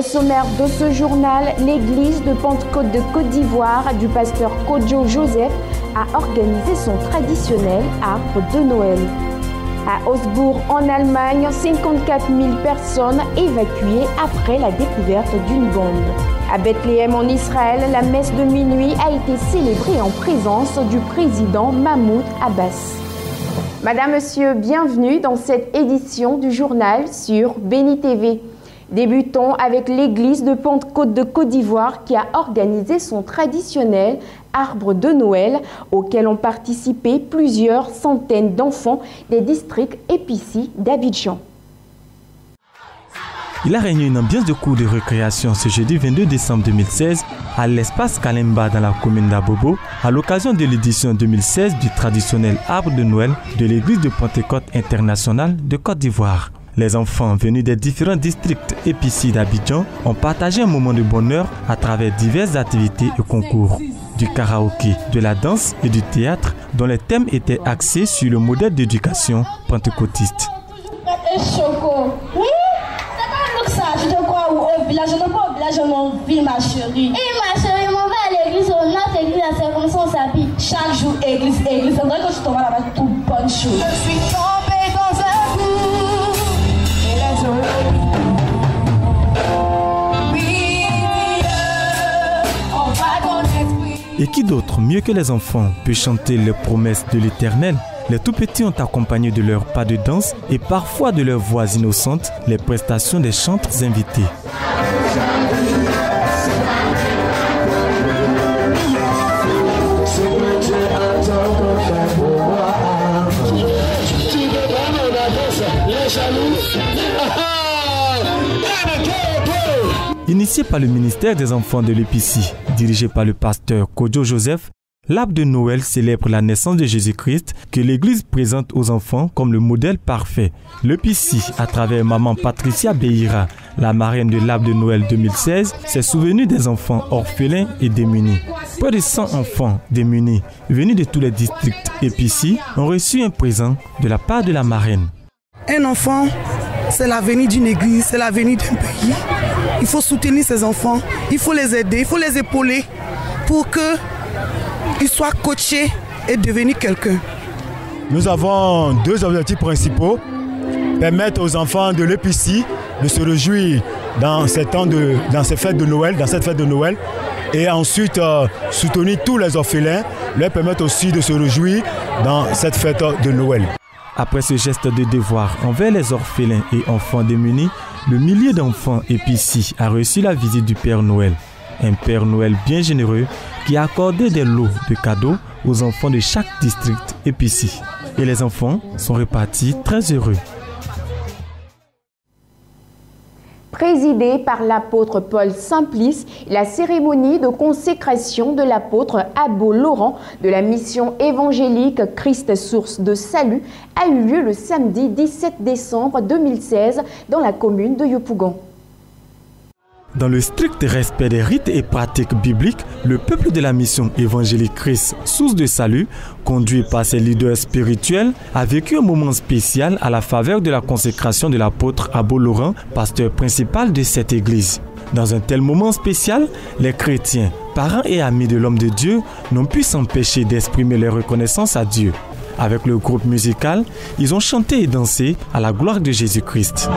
Au sommaire de ce journal, l'église de Pentecôte de Côte d'Ivoire du pasteur Kojo Joseph a organisé son traditionnel arbre de Noël. À Augsbourg, en Allemagne, 54 000 personnes évacuées après la découverte d'une bombe. À Bethléem, en Israël, la messe de minuit a été célébrée en présence du président Mahmoud Abbas. Madame, Monsieur, bienvenue dans cette édition du journal sur Béni TV. Débutons avec l'église de Pentecôte de Côte d'Ivoire qui a organisé son traditionnel arbre de Noël auquel ont participé plusieurs centaines d'enfants des districts épiciers d'Abidjan. Il a régné une ambiance de cours de récréation ce jeudi 22 décembre 2016 à l'espace Kalemba dans la commune d'Abobo à l'occasion de l'édition 2016 du traditionnel arbre de Noël de l'église de Pentecôte internationale de Côte d'Ivoire. Les enfants venus des différents districts épiciers d'Abidjan ont partagé un moment de bonheur à travers diverses activités et concours. Du karaoké, de la danse et du théâtre dont les thèmes étaient axés sur le modèle d'éducation pentecôtiste. Oui, c'est pas ça, je te crois au village, je ne crois au village, mon ville, ma chérie. Et ma chérie, on va à l'église, notre église, c'est comme ça on s'habille. Chaque jour, église, église, c'est vrai que je tombe là-bas, tout bonne chose. Je suis tombée dans un coup, et là je... Et qui d'autre, mieux que les enfants, peut chanter les promesses de l'Éternel? Les tout-petits ont accompagné de leurs pas de danse et parfois de leurs voix innocentes les prestations des chantres invités. Initié par le ministère des enfants de l'Épicie, dirigé par le pasteur Kojo Joseph, l'arbre de Noël célèbre la naissance de Jésus-Christ que l'Église présente aux enfants comme le modèle parfait. L'Épicie, à travers maman Patricia Beira, la marraine de l'arbre de Noël 2016, s'est souvenu des enfants orphelins et démunis. Près de 100 enfants démunis venus de tous les districts Épicie ont reçu un présent de la part de la marraine. Un enfant, c'est l'avenir d'une église, c'est l'avenir d'un pays. Il faut soutenir ces enfants, il faut les aider, il faut les épauler pour qu'ils soient coachés et devenir quelqu'un. Nous avons deux objectifs principaux. Permettre aux enfants de l'Épicie de se réjouir dans ces fêtes de Noël, dans cette fête de Noël. Et ensuite, soutenir tous les orphelins, leur permettre aussi de se réjouir dans cette fête de Noël. Après ce geste de devoir envers les orphelins et enfants démunis, le millier d'enfants épiciers a reçu la visite du Père Noël. Un Père Noël bien généreux qui a accordé des lots de cadeaux aux enfants de chaque district épicier. Et les enfants sont repartis très heureux. Présidée par l'apôtre Paul Simplice, la cérémonie de consécration de l'apôtre Abo Laurent de la mission évangélique Christ Source de Salut a eu lieu le samedi 17 décembre 2016 dans la commune de Yopougon. Dans le strict respect des rites et pratiques bibliques, le peuple de la mission évangélique Christ, source de salut, conduit par ses leaders spirituels, a vécu un moment spécial à la faveur de la consécration de l'apôtre Abo Laurent, pasteur principal de cette église. Dans un tel moment spécial, les chrétiens, parents et amis de l'homme de Dieu n'ont pu s'empêcher d'exprimer leur reconnaissance à Dieu. Avec le groupe musical, ils ont chanté et dansé à la gloire de Jésus-Christ.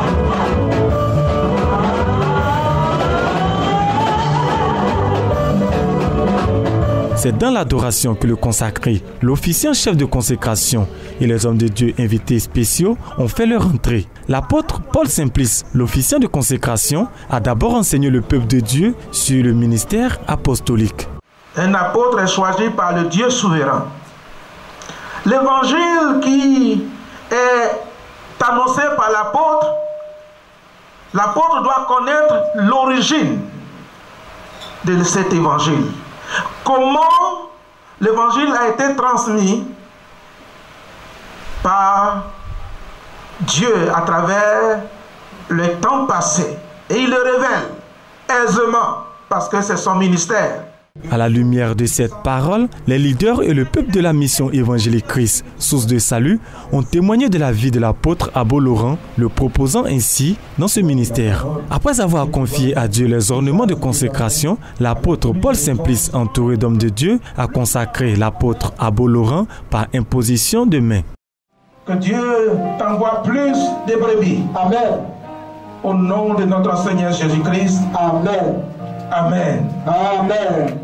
C'est dans l'adoration que le consacré, l'officiant chef de consécration et les hommes de Dieu invités spéciaux ont fait leur entrée. L'apôtre Paul Simplice, l'officiant de consécration, a d'abord enseigné le peuple de Dieu sur le ministère apostolique. Un apôtre est choisi par le Dieu souverain. L'évangile qui est annoncé par l'apôtre doit connaître l'origine de cet évangile. Comment l'évangile a été transmis par Dieu à travers le temps passé. Et il le révèle aisément parce que c'est son ministère. À la lumière de cette parole, les leaders et le peuple de la mission évangélique Christ, source de salut, ont témoigné de la vie de l'apôtre Abo Laurent, le proposant ainsi dans ce ministère. Après avoir confié à Dieu les ornements de consécration, l'apôtre Paul Simplice, entouré d'hommes de Dieu, a consacré l'apôtre Abo Laurent par imposition de main. Que Dieu t'envoie plus de brebis. Amen. Au nom de notre Seigneur Jésus-Christ. Amen. Amen. Amen.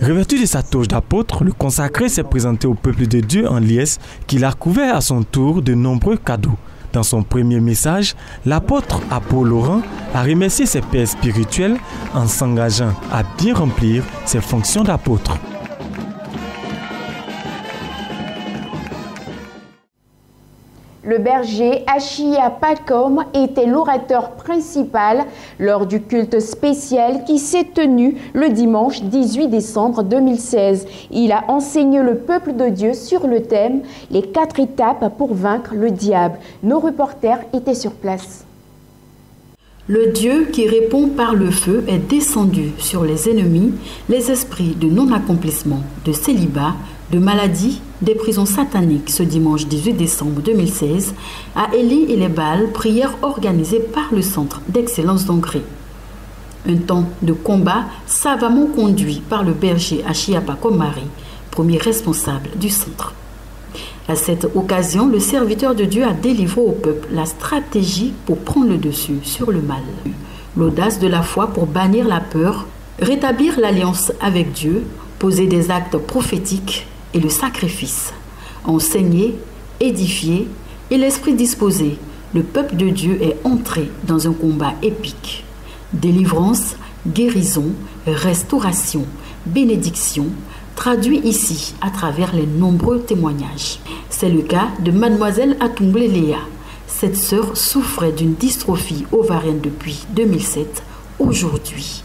Revêtu de sa toge d'apôtre, le consacré s'est présenté au peuple de Dieu en liesse qu'il a couvert à son tour de nombreux cadeaux. Dans son premier message, l'apôtre Abo Laurent a remercié ses pères spirituels en s'engageant à bien remplir ses fonctions d'apôtre. Le berger Achia Pacom était l'orateur principal lors du culte spécial qui s'est tenu le dimanche 18 décembre 2016. Il a enseigné le peuple de Dieu sur le thème « Les 4 étapes pour vaincre le diable ». Nos reporters étaient sur place. Le Dieu qui répond par le feu est descendu sur les ennemis, les esprits de non-accomplissement, de célibat, de maladie, des prisons sataniques ce dimanche 18 décembre 2016 à Élie et les Bals, prière organisée par le Centre d'excellence d'Hongrie. Un temps de combat savamment conduit par le berger Achia Pacom, premier responsable du centre. À cette occasion, le serviteur de Dieu a délivré au peuple la stratégie pour prendre le dessus sur le mal, l'audace de la foi pour bannir la peur, rétablir l'alliance avec Dieu, poser des actes prophétiques et le sacrifice, enseigner, édifier et l'esprit disposé. Le peuple de Dieu est entré dans un combat épique. Délivrance, guérison, restauration, bénédiction, traduit ici à travers les nombreux témoignages. C'est le cas de mademoiselle Atumble Léa. Cette sœur souffrait d'une dystrophie ovarienne depuis 2007. Aujourd'hui,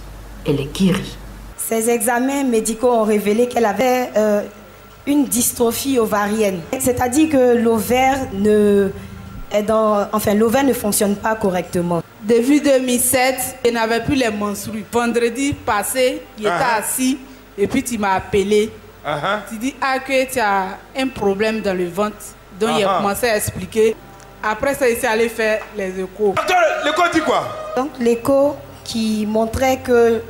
elle est guérie. Ces examens médicaux ont révélé qu'elle avait une dystrophie ovarienne. C'est-à-dire que l'ovaire l'ovaire ne fonctionne pas correctement. Depuis 2007, je n'avais plus les menstrues. Vendredi passé, il était assis et puis tu m'as appelé. Tu dis que tu as un problème dans le ventre. Donc il a commencé à expliquer. Après ça, il s'est allé faire les échos. L'écho dit quoi? Donc l'écho qui montrait que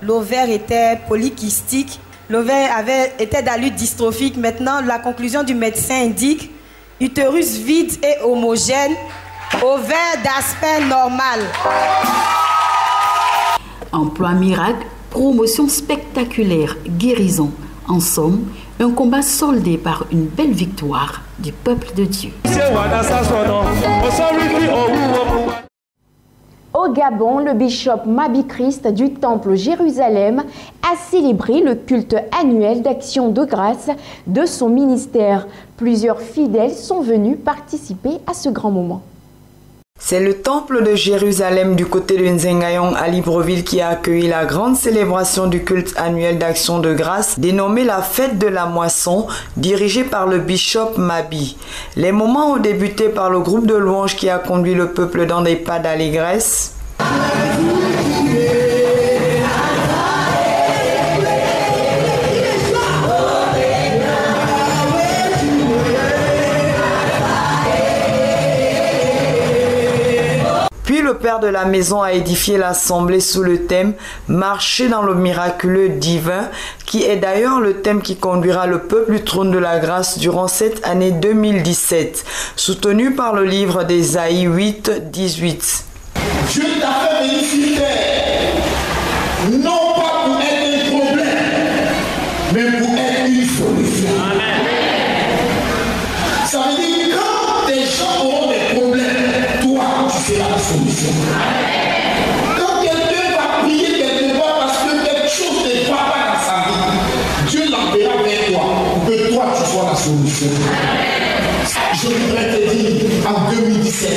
l'ovaire était polykystique, l'ovaire était d'allure dystrophique. Maintenant, la conclusion du médecin indique utérus vide et homogène, ovaire d'aspect normal. Emploi miracle, promotion spectaculaire, guérison. En somme, un combat soldé par une belle victoire du peuple de Dieu. Au Gabon, le bishop Mabi Christ du Temple Jérusalem a célébré le culte annuel d'action de grâce de son ministère. Plusieurs fidèles sont venus participer à ce grand moment. C'est le temple de Jérusalem du côté de Nzengayong à Libreville qui a accueilli la grande célébration du culte annuel d'action de grâce dénommée la fête de la moisson, dirigée par le bishop Mabi. Les moments ont débuté par le groupe de louanges qui a conduit le peuple dans des pas d'allégresse. Puis le père de la maison a édifié l'assemblée sous le thème « Marcher dans le miraculeux divin » qui est d'ailleurs le thème qui conduira le peuple du trône de la grâce durant cette année 2017, soutenu par le livre d'Ésaïe 8, 18. Dieu t'a fait venir sur terre, non pas pour être un problème, mais pour être une solution. Amen. Ça veut dire que quand des gens auront des problèmes, toi, tu seras la solution. Quand quelqu'un va prier quelque part parce que quelque chose ne va pas dans sa vie, Dieu l'enverra vers toi pour que toi, tu sois la solution. Je voudrais te dire, en 2017,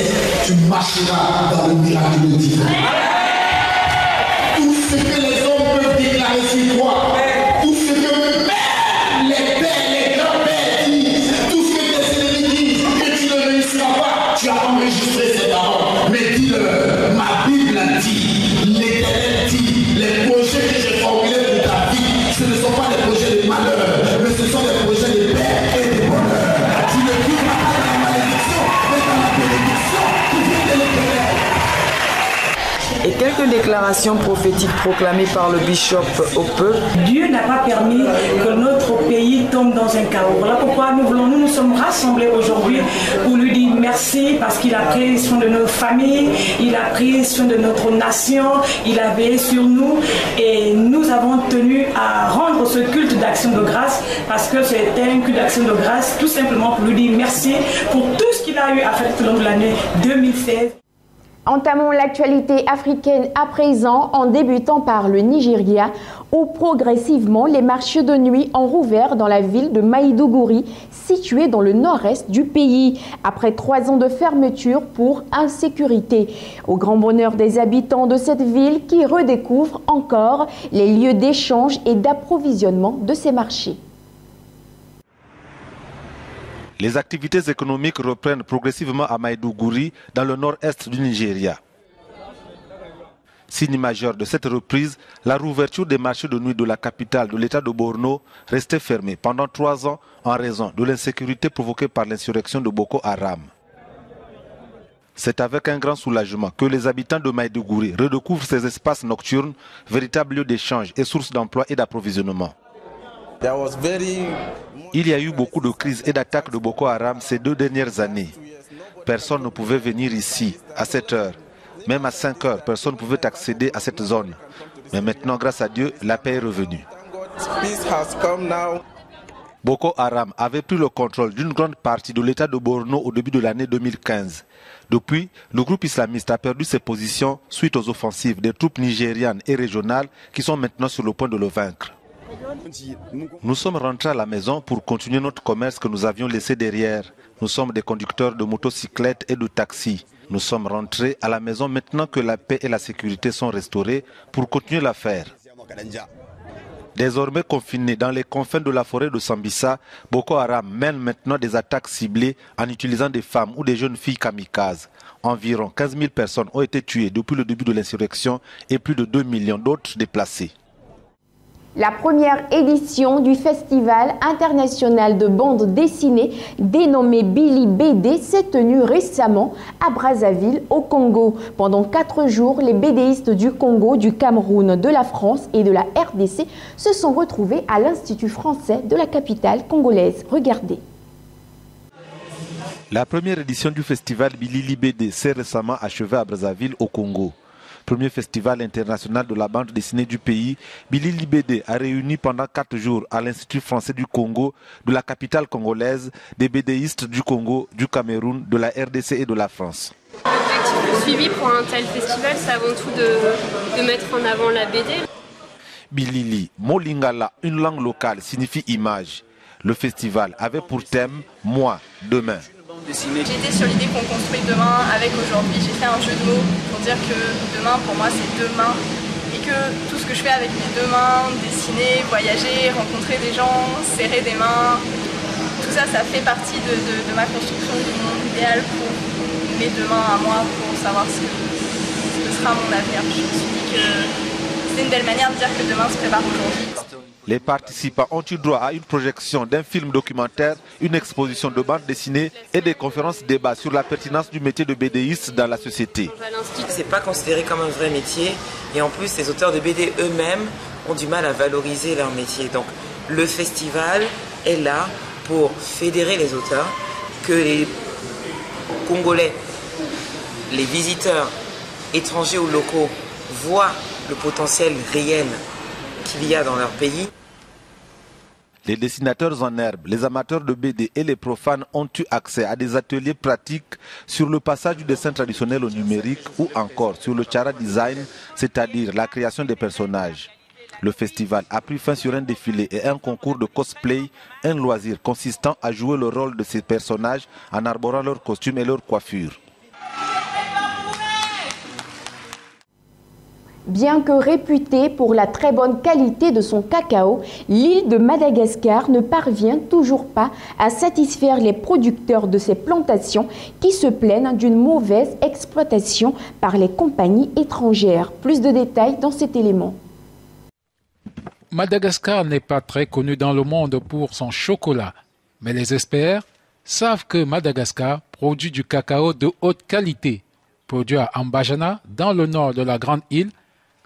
tu marcheras dans le miracle divin. Tout ce que les hommes peuvent déclarer sur toi, tout ce que même les pères, les grands-pères disent, tout ce que tes ennemis disent, que tu ne réussiras pas, tu as enregistré ces paroles. Mais dis-le, ma Bible dit, l'Éternel et quelques déclarations prophétiques proclamées par le bishop au peuple. Dieu n'a pas permis que notre pays tombe dans un chaos. Voilà pourquoi nous sommes rassemblés aujourd'hui pour lui dire merci parce qu'il a pris soin de nos familles, il a pris soin de notre nation, il a veillé sur nous et nous avons tenu à rendre ce culte d'action de grâce parce que c'était un culte d'action de grâce tout simplement pour lui dire merci pour tout ce qu'il a eu à faire tout au long de l'année 2016. Entamons l'actualité africaine à présent en débutant par le Nigeria où progressivement les marchés de nuit ont rouvert dans la ville de Maïdougouri située dans le nord-est du pays après 3 ans de fermeture pour insécurité. Au grand bonheur des habitants de cette ville qui redécouvrent encore les lieux d'échange et d'approvisionnement de ces marchés. Les activités économiques reprennent progressivement à Maïdougouri, dans le nord-est du Nigeria. Signe majeur de cette reprise, la rouverture des marchés de nuit de la capitale de l'État de Borno restait fermée pendant 3 ans en raison de l'insécurité provoquée par l'insurrection de Boko Haram. C'est avec un grand soulagement que les habitants de Maïdougouri redécouvrent ces espaces nocturnes, véritables lieux d'échange et sources d'emploi et d'approvisionnement. Il y a eu beaucoup de crises et d'attaques de Boko Haram ces 2 dernières années. Personne ne pouvait venir ici à cette heure. Même à 5 heures, personne ne pouvait accéder à cette zone. Mais maintenant, grâce à Dieu, la paix est revenue. Boko Haram avait pris le contrôle d'une grande partie de l'État de Borno au début de l'année 2015. Depuis, le groupe islamiste a perdu ses positions suite aux offensives des troupes nigérianes et régionales qui sont maintenant sur le point de le vaincre. Nous sommes rentrés à la maison pour continuer notre commerce que nous avions laissé derrière. Nous sommes des conducteurs de motocyclettes et de taxis. Nous sommes rentrés à la maison maintenant que la paix et la sécurité sont restaurées pour continuer l'affaire. Désormais confinés dans les confins de la forêt de Sambisa, Boko Haram mène maintenant des attaques ciblées en utilisant des femmes ou des jeunes filles kamikazes. Environ 15 000 personnes ont été tuées depuis le début de l'insurrection et plus de 2 millions d'autres déplacées. La première édition du Festival international de bande dessinée dénommé Billy BD s'est tenue récemment à Brazzaville au Congo. Pendant 4 jours, les BDistes du Congo, du Cameroun, de la France et de la RDC se sont retrouvés à l'Institut français de la capitale congolaise. Regardez. La première édition du festival Billy BD s'est récemment achevée à Brazzaville au Congo. Premier festival international de la bande dessinée du pays, Billy BD a réuni pendant 4 jours à l'Institut français du Congo, de la capitale congolaise, des BDistes du Congo, du Cameroun, de la RDC et de la France. L'objectif suivi pour un tel festival, c'est avant tout de mettre en avant la BD. Bilili, mot lingala, une langue locale, signifie image. Le festival avait pour thème « Moi, demain ». J'étais sur l'idée qu'on construit demain avec aujourd'hui. J'ai fait un jeu de mots pour dire que demain, pour moi, c'est demain. Et que tout ce que je fais avec mes 2 mains, dessiner, voyager, rencontrer des gens, serrer des mains, tout ça, ça fait partie de ma construction du monde idéal pour mes 2 mains à moi, pour savoir ce que sera mon avenir. Je me suis dit que c'est une belle manière de dire que demain se prépare aujourd'hui. Les participants ont eu droit à une projection d'un film documentaire, une exposition de bande dessinée et des conférences débats sur la pertinence du métier de BDiste dans la société. C'est pas considéré comme un vrai métier et en plus les auteurs de BD eux-mêmes ont du mal à valoriser leur métier. Donc le festival est là pour fédérer les auteurs, que les Congolais, les visiteurs étrangers ou locaux voient le potentiel réel qu'il y a dans leur pays. Les dessinateurs en herbe, les amateurs de BD et les profanes ont eu accès à des ateliers pratiques sur le passage du dessin traditionnel au numérique ou encore sur le chara design, c'est-à-dire la création des personnages. Le festival a pris fin sur un défilé et un concours de cosplay, un loisir consistant à jouer le rôle de ces personnages en arborant leurs costumes et leurs coiffures. Bien que réputée pour la très bonne qualité de son cacao, l'île de Madagascar ne parvient toujours pas à satisfaire les producteurs de ses plantations qui se plaignent d'une mauvaise exploitation par les compagnies étrangères. Plus de détails dans cet élément. Madagascar n'est pas très connu dans le monde pour son chocolat, mais les experts savent que Madagascar produit du cacao de haute qualité. Produit à Ambajana, dans le nord de la Grande Île,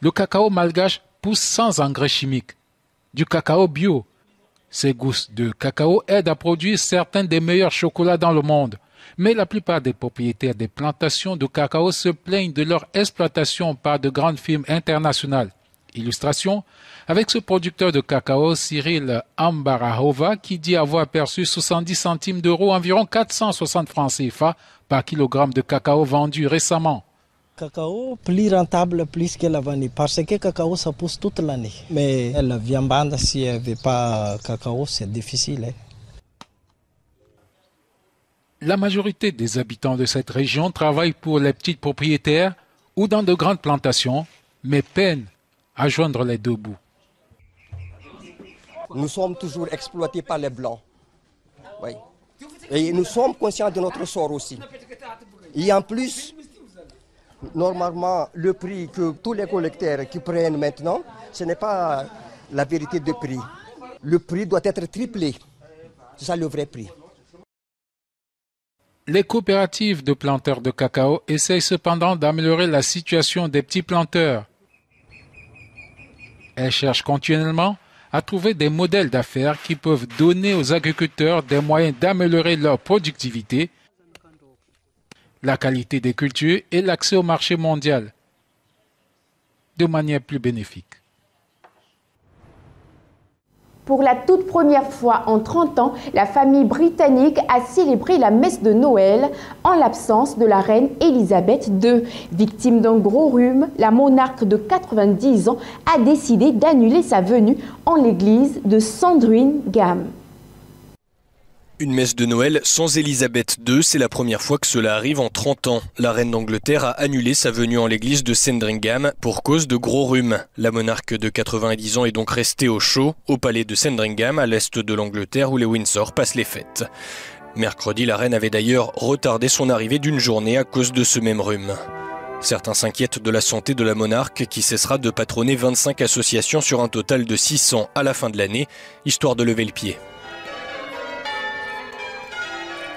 le cacao malgache pousse sans engrais chimiques. Du cacao bio. Ces gousses de cacao aident à produire certains des meilleurs chocolats dans le monde. Mais la plupart des propriétaires des plantations de cacao se plaignent de leur exploitation par de grandes firmes internationales. Illustration avec ce producteur de cacao, Cyril Ambarahova, qui dit avoir perçu 70 centimes d'euros, environ 460 francs CFA par kilogramme de cacao vendu récemment. Cacao plus rentable plus que la vanille parce que cacao ça pousse toute l'année. Mais la viande, si elle ne veut pas cacao, c'est difficile. La majorité des habitants de cette région travaillent pour les petites propriétaires ou dans de grandes plantations, mais peinent à joindre les deux bouts. Nous sommes toujours exploités par les Blancs. Oui. Et nous sommes conscients de notre sort aussi. Et en plus, normalement, le prix que tous les collecteurs qui prennent maintenant, ce n'est pas la vérité de prix. Le prix doit être triplé. C'est ça le vrai prix. Les coopératives de planteurs de cacao essayent cependant d'améliorer la situation des petits planteurs. Elles cherchent continuellement à trouver des modèles d'affaires qui peuvent donner aux agriculteurs des moyens d'améliorer leur productivité, la qualité des cultures et l'accès au marché mondial de manière plus bénéfique. Pour la toute première fois en 30 ans, la famille britannique a célébré la messe de Noël en l'absence de la reine Elisabeth II. Victime d'un gros rhume, la monarque de 90 ans a décidé d'annuler sa venue en l'église de Sandringham. Une messe de Noël sans Elisabeth II, c'est la première fois que cela arrive en 30 ans. La reine d'Angleterre a annulé sa venue en l'église de Sandringham pour cause de gros rhume. La monarque de 90 ans est donc restée au chaud, au palais de Sandringham, à l'est de l'Angleterre où les Windsor passent les fêtes. Mercredi, la reine avait d'ailleurs retardé son arrivée d'une journée à cause de ce même rhume. Certains s'inquiètent de la santé de la monarque qui cessera de patronner 25 associations sur un total de 600 à la fin de l'année, histoire de lever le pied.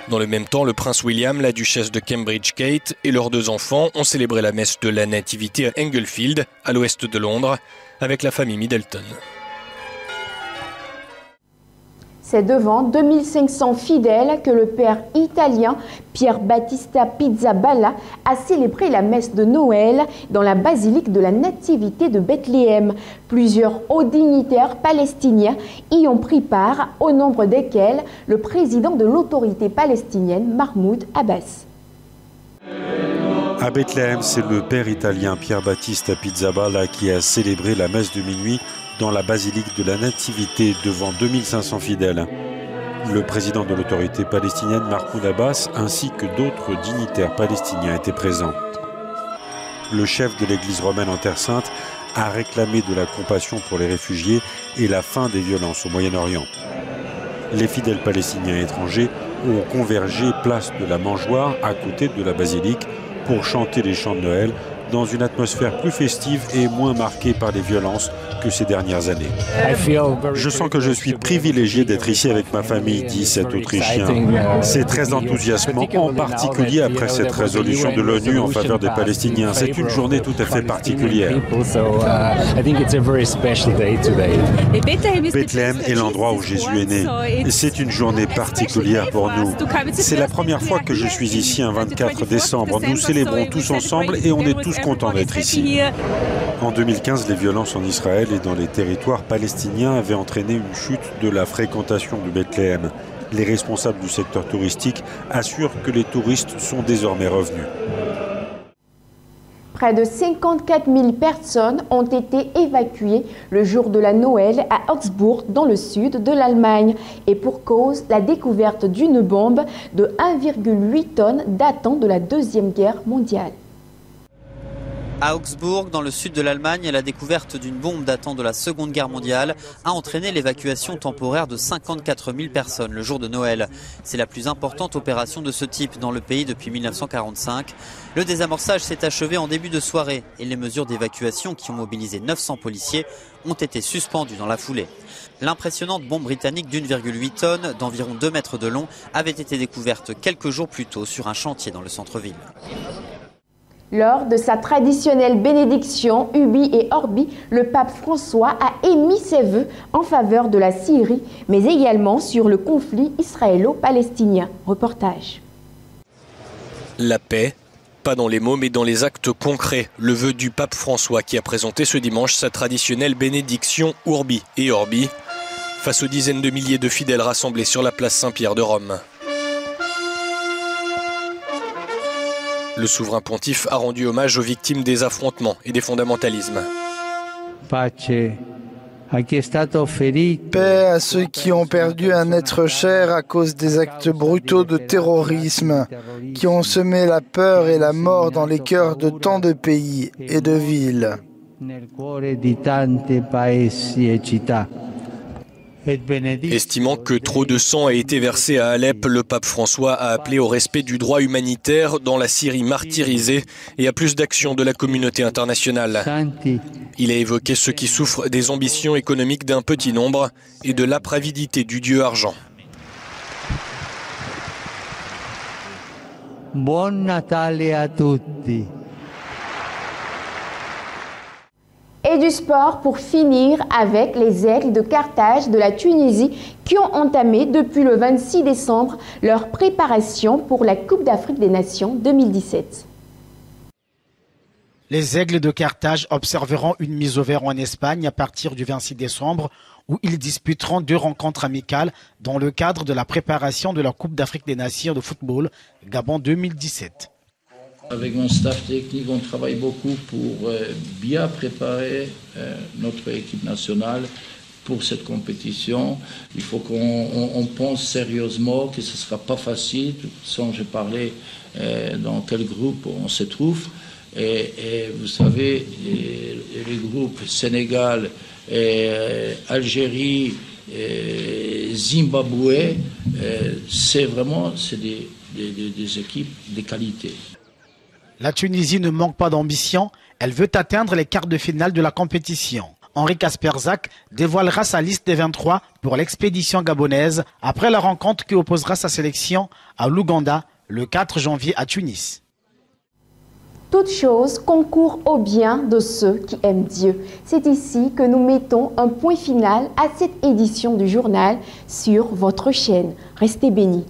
Dans le même temps, le prince William, la duchesse de Cambridge Kate et leurs deux enfants ont célébré la messe de la Nativité à Englefield, à l'ouest de Londres, avec la famille Middleton. C'est devant 2500 fidèles que le père italien Pier Battista Pizzaballa a célébré la messe de Noël dans la basilique de la Nativité de Bethléem. Plusieurs hauts dignitaires palestiniens y ont pris part, au nombre desquels le président de l'autorité palestinienne Mahmoud Abbas. À Bethléem, c'est le père italien Pier Battista Pizzaballa qui a célébré la messe de minuit dans la basilique de la Nativité devant 2500 fidèles. Le président de l'autorité palestinienne Mahmoud Abbas ainsi que d'autres dignitaires palestiniens étaient présents. Le chef de l'église romaine en Terre Sainte a réclamé de la compassion pour les réfugiés et la fin des violences au Moyen-Orient. Les fidèles palestiniens et étrangers ont convergé place de la Mangeoire à côté de la basilique pour chanter les chants de Noël dans une atmosphère plus festive et moins marquée par les violences que ces dernières années. Je sens que je suis privilégié d'être ici avec ma famille, dit cet Autrichien. C'est très enthousiasmant, en particulier après cette résolution de l'ONU en faveur des Palestiniens. C'est une journée tout à fait particulière. Bethléem est l'endroit où Jésus est né. C'est une journée particulière pour nous. C'est la première fois que je suis ici un 24 décembre. Nous célébrons tous ensemble et on est tous contents d'être ici. En 2015, les violences en Israël et dans les territoires palestiniens avaient entraîné une chute de la fréquentation de Bethléem. Les responsables du secteur touristique assurent que les touristes sont désormais revenus. Près de 54 000 personnes ont été évacuées le jour de la Noël à Augsbourg, dans le sud de l'Allemagne. Et pour cause, la découverte d'une bombe de 1,8 tonnes datant de la Deuxième Guerre mondiale. À Augsbourg, dans le sud de l'Allemagne, la découverte d'une bombe datant de la Seconde Guerre mondiale a entraîné l'évacuation temporaire de 54 000 personnes le jour de Noël. C'est la plus importante opération de ce type dans le pays depuis 1945. Le désamorçage s'est achevé en début de soirée et les mesures d'évacuation qui ont mobilisé 900 policiers ont été suspendues dans la foulée. L'impressionnante bombe britannique d'1,8 tonnes, d'environ 2 mètres de long, avait été découverte quelques jours plus tôt sur un chantier dans le centre-ville. Lors de sa traditionnelle bénédiction Ubi et Orbi, le pape François a émis ses vœux en faveur de la Syrie, mais également sur le conflit israélo-palestinien. Reportage. La paix, pas dans les mots mais dans les actes concrets. Le vœu du pape François qui a présenté ce dimanche sa traditionnelle bénédiction Urbi et Orbi face aux dizaines de milliers de fidèles rassemblés sur la place Saint-Pierre de Rome. Le souverain pontife a rendu hommage aux victimes des affrontements et des fondamentalismes. Paix à ceux qui ont perdu un être cher à cause des actes brutaux de terrorisme, qui ont semé la peur et la mort dans les cœurs de tant de pays et de villes. Estimant que trop de sang a été versé à Alep, le pape François a appelé au respect du droit humanitaire dans la Syrie martyrisée et à plus d'action de la communauté internationale. Il a évoqué ceux qui souffrent des ambitions économiques d'un petit nombre et de l'avidité du dieu argent. Buon Natale a tutti. Et du sport pour finir avec les Aigles de Carthage de la Tunisie qui ont entamé depuis le 26 décembre leur préparation pour la Coupe d'Afrique des Nations 2017. Les Aigles de Carthage observeront une mise au vert en Espagne à partir du 26 décembre où ils disputeront 2 rencontres amicales dans le cadre de la préparation de la Coupe d'Afrique des Nations de football Gabon 2017. Avec mon staff technique, on travaille beaucoup pour bien préparer notre équipe nationale pour cette compétition. Il faut qu'on pense sérieusement que ce ne sera pas facile. Sans je parlais dans quel groupe on se trouve. Et vous savez, les groupes Sénégal, Algérie, Zimbabwe, c'est des équipes de qualité. La Tunisie ne manque pas d'ambition, elle veut atteindre les quarts de finale de la compétition. Henri Kasperzak dévoilera sa liste des 23 pour l'expédition gabonaise après la rencontre qui opposera sa sélection à l'Ouganda le 4 janvier à Tunis. Toute chose concourt au bien de ceux qui aiment Dieu. C'est ici que nous mettons un point final à cette édition du journal sur votre chaîne. Restez bénis.